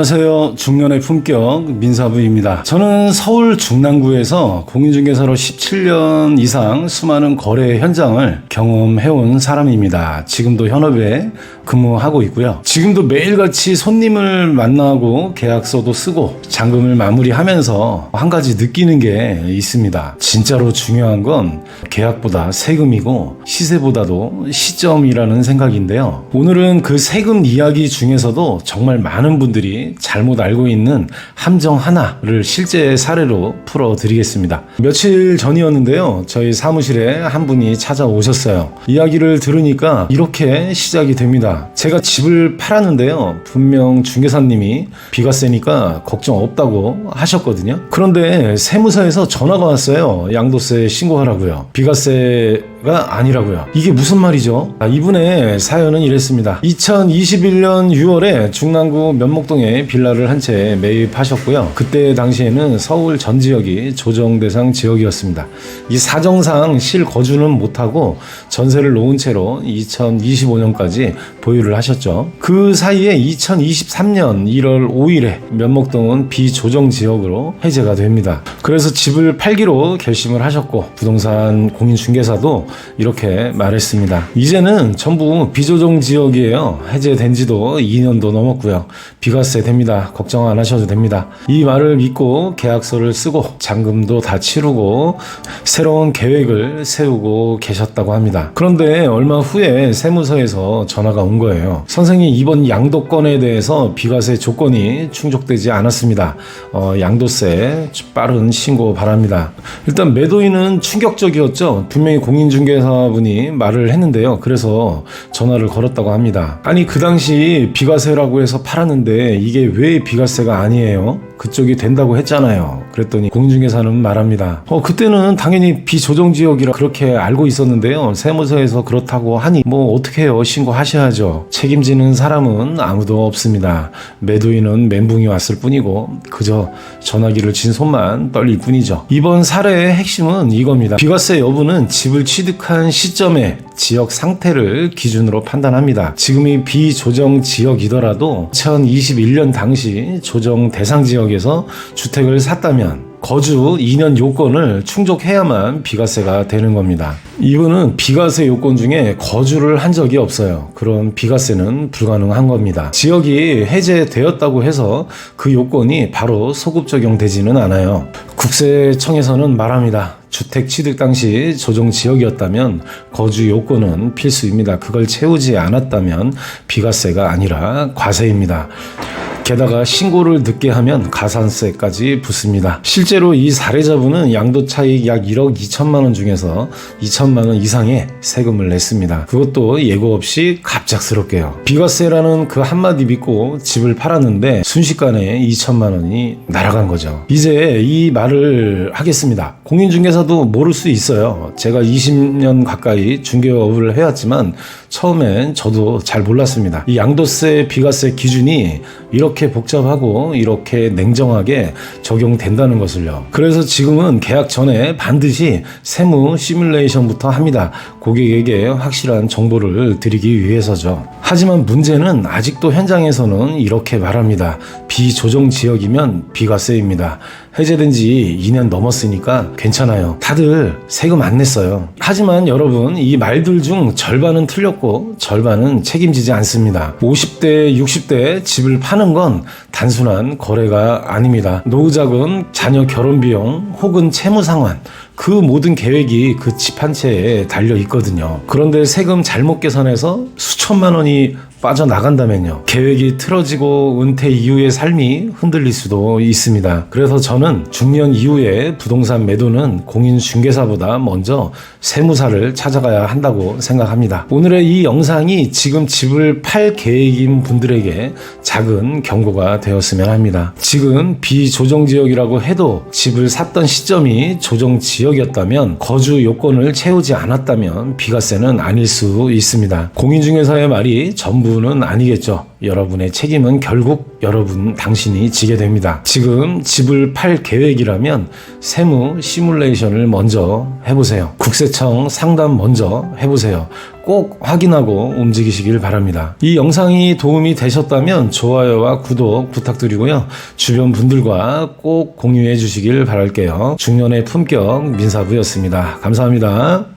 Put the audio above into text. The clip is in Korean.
안녕하세요. 중년의 품격 민사부입니다. 저는 서울 중랑구에서 공인중개사로 17년 이상 수많은 거래 현장을 경험해온 사람입니다. 지금도 현업에 근무하고 있고요. 지금도 매일같이 손님을 만나고 계약서도 쓰고 잔금을 마무리하면서 한 가지 느끼는 게 있습니다. 진짜로 중요한 건 계약보다 세금이고 시세보다도 시점이라는 생각인데요. 오늘은 그 세금 이야기 중에서도 정말 많은 분들이 잘못 알고 있는 함정 하나를 실제 사례로 풀어드리겠습니다. 며칠 전이었는데요. 저희 사무실에 한 분이 찾아오셨어요. 이야기를 들으니까 이렇게 시작이 됩니다. 제가 집을 팔았는데요. 분명 중개사님이 비과세니까 걱정 없다고 하셨거든요. 그런데 세무서에서 전화가 왔어요. 양도세 신고하라고요. 비과세가 아니라고요. 이게 무슨 말이죠? 이분의 사연은 이랬습니다. 2021년 6월에 중랑구 면목동에 빌라를 한 채 매입하셨고요. 그때 당시에는 서울 전 지역이 조정 대상 지역이었습니다. 이 사정상 실거주는 못하고 전세를 놓은 채로 2025년까지 보유를 하셨죠. 그 사이에 2023년 1월 5일에 면목동은 비조정 지역으로 해제가 됩니다. 그래서 집을 팔기로 결심을 하셨고 부동산 공인중개사도 이렇게 말했습니다. 이제는 전부 비조정 지역이에요. 해제된 지도 2년도 넘었고요. 비과세 됩니다. 걱정 안 하셔도 됩니다. 이 말을 믿고 계약서를 쓰고 잔금도 다 치르고 새로운 계획을 세우고 계셨다고 합니다. 그런데 얼마 후에 세무서에서 전화가 온 거예요. 선생님, 이번 양도건에 대해서 비과세 조건이 충족되지 않았습니다. 양도세 빠른 신고 바랍니다. 일단 매도인은 충격적이었죠. 분명히 공인중개사분이 말을 했는데요. 그래서 전화를 걸었다고 합니다. 아니, 그 당시 비과세라고 해서 팔았는데 이게 왜 비과세가 아니에요? 그쪽이 된다고 했잖아요. 그랬더니 공인중개사는 말합니다. 그때는 당연히 비조정지역이라 그렇게 알고 있었는데요. 세무서에서 그렇다고 하니 뭐 어떻게 해요? 신고하셔야죠. 책임지는 사람은 아무도 없습니다. 매도인은 멘붕이 왔을 뿐이고 그저 전화기를 쥔 손만 떨릴 뿐이죠. 이번 사례의 핵심은 이겁니다. 비과세 여부는 집을 취득한 시점에 지역 상태를 기준으로 판단합니다. 지금이 비조정 지역이더라도 2021년 당시 조정 대상 지역에서 주택을 샀다면 거주 2년 요건을 충족해야만 비과세가 되는 겁니다. 이분은 비과세 요건 중에 거주를 한 적이 없어요. 그럼 비과세는 불가능한 겁니다. 지역이 해제되었다고 해서 그 요건이 바로 소급 적용되지는 않아요. 국세청에서는 말합니다. 주택 취득 당시 조정 지역이었다면 거주 요건은 필수입니다. 그걸 채우지 않았다면 비과세가 아니라 과세입니다. 게다가 신고를 늦게 하면 가산세까지 붙습니다. 실제로 이 사례자분은 양도차익 약 1억 2천만 원 중에서 2천만 원 이상의 세금을 냈습니다. 그것도 예고 없이 갑작스럽게요. 비과세라는 그 한마디 믿고 집을 팔았는데 순식간에 2천만 원이 날아간 거죠. 이제 이 말을 하겠습니다. 공인중개사도 모를 수 있어요. 제가 20년 가까이 중개업을 해왔지만 처음엔 저도 잘 몰랐습니다. 이 양도세, 비과세 기준이 이렇게 복잡하고 이렇게 냉정하게 적용된다는 것을요. 그래서 지금은 계약 전에 반드시 세무 시뮬레이션부터 합니다. 고객에게 확실한 정보를 드리기 위해서죠. 하지만 문제는 아직도 현장에서는 이렇게 말합니다. 비조정 지역이면 비과세입니다. 해제된 지 2년 넘었으니까 괜찮아요. 다들 세금 안 냈어요. 하지만 여러분, 이 말들 중 절반은 틀렸고 절반은 책임지지 않습니다. 50대, 60대 집을 파는 건 단순한 거래가 아닙니다. 노후자금, 자녀 결혼비용 혹은 채무상환, 그 모든 계획이 그 집 한 채에 달려 있거든요. 그런데 세금 잘못 계산해서 수천만 원이 빠져나간다면요. 계획이 틀어지고 은퇴 이후의 삶이 흔들릴 수도 있습니다. 그래서 저는 중년 이후에 부동산 매도는 공인중개사보다 먼저 세무사를 찾아가야 한다고 생각합니다. 오늘의 이 영상이 지금 집을 팔 계획인 분들에게 작은 경고가 되었으면 합니다. 지금 비조정지역이라고 해도 집을 샀던 시점이 조정지역이었다면 거주 요건을 채우지 않았다면 비과세는 아닐 수 있습니다. 공인중개사의 말이 전부는 아니겠죠. 여러분의 책임은 결국 당신이 지게 됩니다. 지금 집을 팔 계획이라면 세무 시뮬레이션을 먼저 해보세요. 국세청 상담 먼저 해보세요. 꼭 확인하고 움직이시길 바랍니다. 이 영상이 도움이 되셨다면 좋아요와 구독 부탁드리고요. 주변 분들과 꼭 공유해 주시길 바랄게요. 중년의 품격 민사부였습니다. 감사합니다.